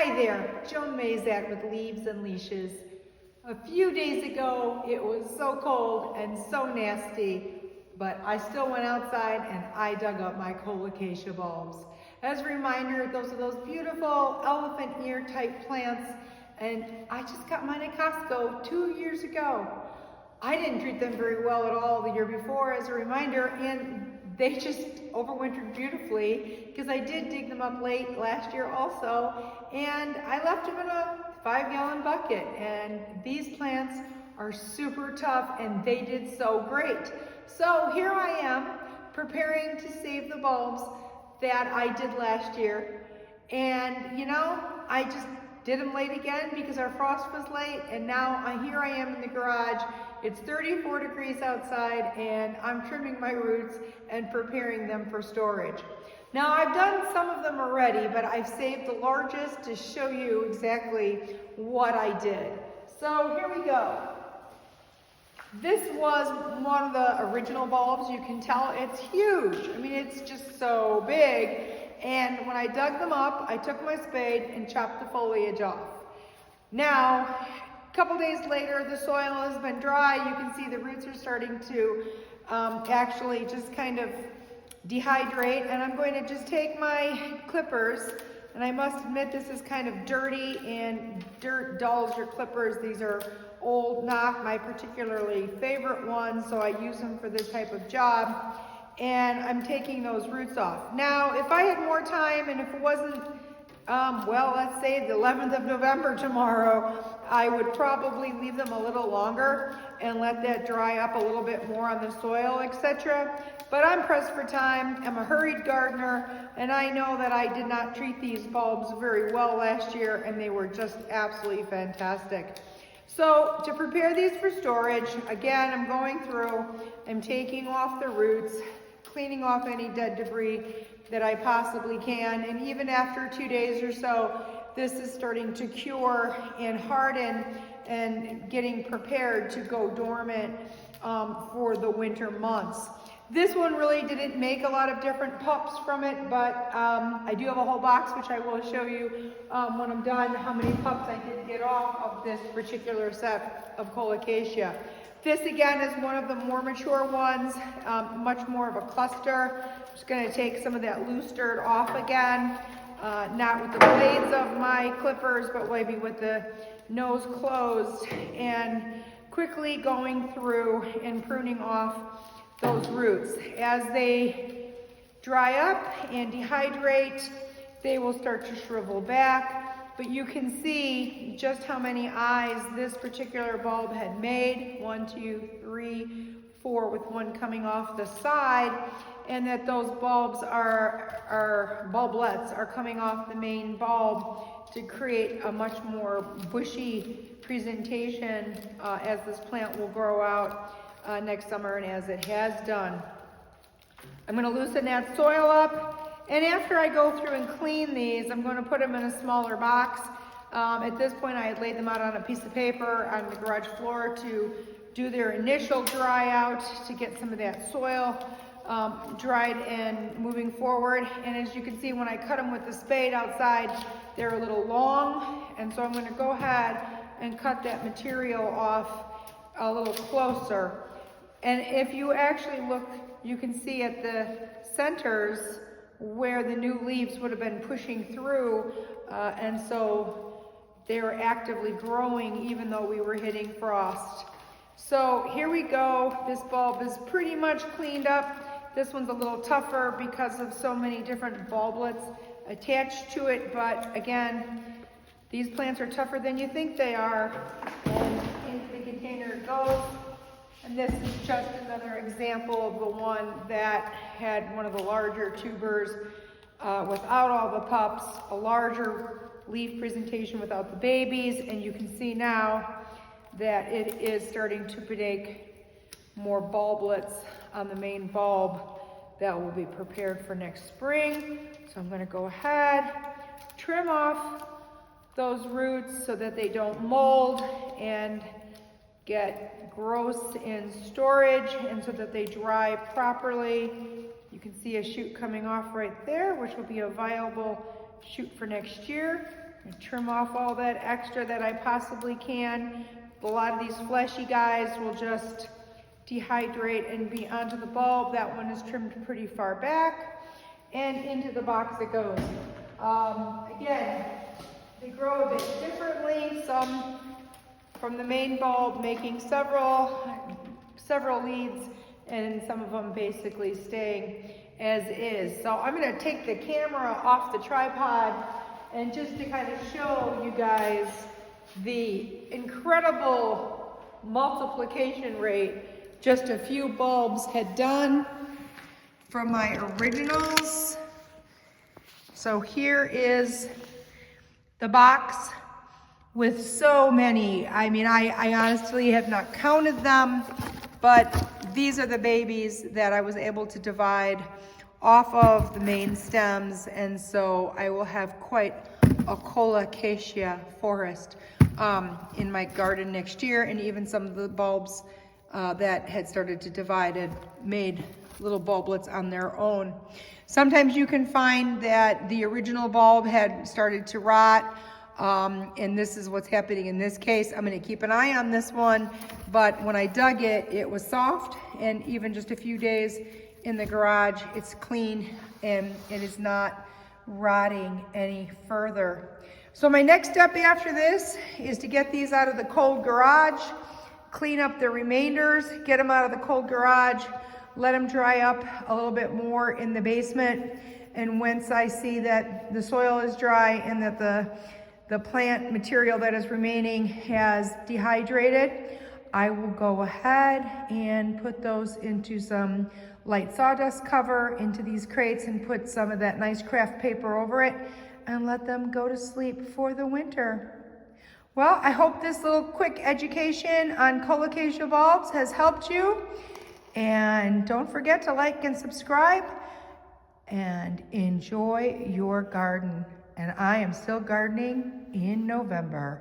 Hi there, Joan Mazak with Leaves and Leashes. A few days ago, it was so cold and so nasty, but I still went outside and I dug up my colocasia bulbs. As a reminder, those are those beautiful elephant ear type plants, and I just got mine at Costco 2 years ago. I didn't treat them very well at all the year before, as a reminder, and they just overwintered beautifully because I did dig them up late last year also, and I left them in a 5-gallon bucket. And these plants are super tough and they did so great. So here I am preparing to save the bulbs that I did last year. And you know, I just did them late again because our frost was late, and now here I am in the garage. It's 34 degrees outside and I'm trimming my roots and preparing them for storage. Now I've done some of them already, but I've saved the largest to show you exactly what I did. So here we go. This was one of the original bulbs. You can tell it's huge. I mean, it's just so big. And when I dug them up, I took my spade and chopped the foliage off. Now, a couple days later, the soil has been dry. You can see the roots are starting to actually just kind of dehydrate. And I'm going to just take my clippers, and I must admit this is kind of dirty, and dirt dulls your clippers. These are old, not my particularly favorite ones, so I use them for this type of job. And I'm taking those roots off. Now, if I had more time and if it wasn't, well, let's say the 11th of November tomorrow, I would probably leave them a little longer and let that dry up a little bit more on the soil, etc. But I'm pressed for time. I'm a hurried gardener, and I know that I did not treat these bulbs very well last year, and they were just absolutely fantastic. So to prepare these for storage, again, I'm going through, I'm taking off the roots, cleaning off any dead debris that I possibly can. And even after 2 days or so, this is starting to cure and harden and getting prepared to go dormant for the winter months. This one really didn't make a lot of different pups from it, but I do have a whole box, which I will show you when I'm done, how many pups I did get off of this particular set of colocasia. This again is one of the more mature ones, much more of a cluster. I'm just going to take some of that loose dirt off again, not with the blades of my clippers, but maybe with the nose closed, and quickly going through and pruning off those roots. As they dry up and dehydrate, they will start to shrivel back. But you can see just how many eyes this particular bulb had made. 1, 2, 3, 4, with one coming off the side, and that those bulbs bulblets are coming off the main bulb to create a much more bushy presentation as this plant will grow out next summer, and as it has done. I'm going to loosen that soil up. And after I go through and clean these, I'm going to put them in a smaller box. At this point, I had laid them out on a piece of paper on the garage floor to do their initial dry out, to get some of that soil dried and moving forward. And as you can see, when I cut them with the spade outside, they're a little long. And so I'm going to go ahead and cut that material off a little closer. And if you actually look, you can see at the centers where the new leaves would have been pushing through, and so they were actively growing even though we were hitting frost. So here we go. This bulb is pretty much cleaned up. This one's a little tougher because of so many different bulblets attached to it, but again, these plants are tougher than you think they are. And into the container it goes. And this is just another example of the one that had one of the larger tubers without all the pups, a larger leaf presentation without the babies, and you can see now that it is starting to make more bulblets on the main bulb that will be prepared for next spring. So I'm going to go ahead, trim off those roots so that they don't mold and get gross in storage, and so that they dry properly. You can see a shoot coming off right there, which will be a viable shoot for next year. And trim off all that extra that I possibly can. A lot of these fleshy guys will just dehydrate and be onto the bulb. That one is trimmed pretty far back, and into the box it goes. Again, they grow a bit differently. Some from the main bulb making several leads, and some of them basically staying as is. So I'm going to take the camera off the tripod and just to kind of show you guys the incredible multiplication rate just a few bulbs had done from my originals. So here is the box with so many. I mean, I honestly have not counted them, but these are the babies that I was able to divide off of the main stems, and so I will have quite a colocasia forest in my garden next year, and even some of the bulbs that had started to divide had made little bulblets on their own. Sometimes you can find that the original bulb had started to rot, and this is what's happening in this case. I'm going to keep an eye on this one, but when I dug it, it was soft, and even just a few days in the garage, it's clean and it is not rotting any further. So my next step after this is to get these out of the cold garage, clean up the remainders, get them out of the cold garage, let them dry up a little bit more in the basement, and once I see that the soil is dry and that the plant material that is remaining has dehydrated, I will go ahead and put those into some light sawdust cover into these crates and put some of that nice craft paper over it and let them go to sleep for the winter. Well, I hope this little quick education on colocasia bulbs has helped you. And don't forget to like and subscribe and enjoy your garden. And I am still gardening in November.